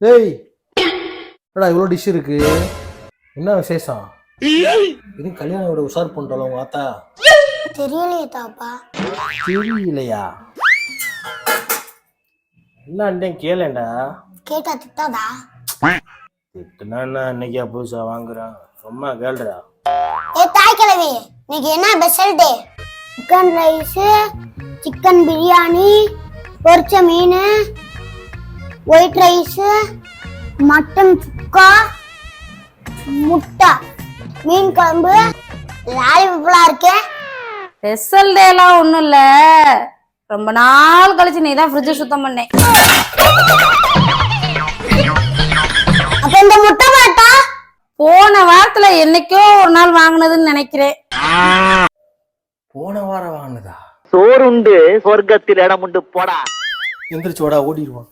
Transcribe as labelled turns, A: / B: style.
A: ஏய், என்னடா இவ்வளோ டிஷ் இருக்கு? என்ன விசேஷம்? இது கல்யாணம் விட உஷார் பண்றோம் உங்க ஆத்தா.
B: தெரியலையே தாப்பா.
A: தெரியலையா? என்ன கேளேண்டா.
B: கேட்டா திட்டாதா?
A: திட்டுனா என்ன அன்னைக்கா புதுசா வாங்குறான், சும்மா கேளுடா.
B: ஏ தாய் கிழவி, இன்னைக்கு என்ன special day? Chicken rice, chicken biryani, பொரிச்ச மீன், ஒயிட் ரைஸ், மட்டன் சுக்கா, முட்டை, மீன் குழம்பு, லாலிபப்லாம் இருக்கு.
C: ஸ்பெஷல் டேலாம் ஒன்றும் இல்லை. ரொம்ப நாள் கழிச்சு நீ தான் ஃப்ரிட்ஜை சுத்தம் பண்ணேன்.
B: அப்ப இந்த முட்டை மாட்டா
C: போன வாரத்துல என்னைக்கோ ஒரு நாள் வாங்கினதுன்னு நினைக்கிறேன்.
A: போன வாரம் வாங்கினதா?
D: சோறுண்டு சொர்க்கத்தில் இடம் உண்டு போடா.
A: எந்திரிச்சு ஓடா, ஓடிடுவான்.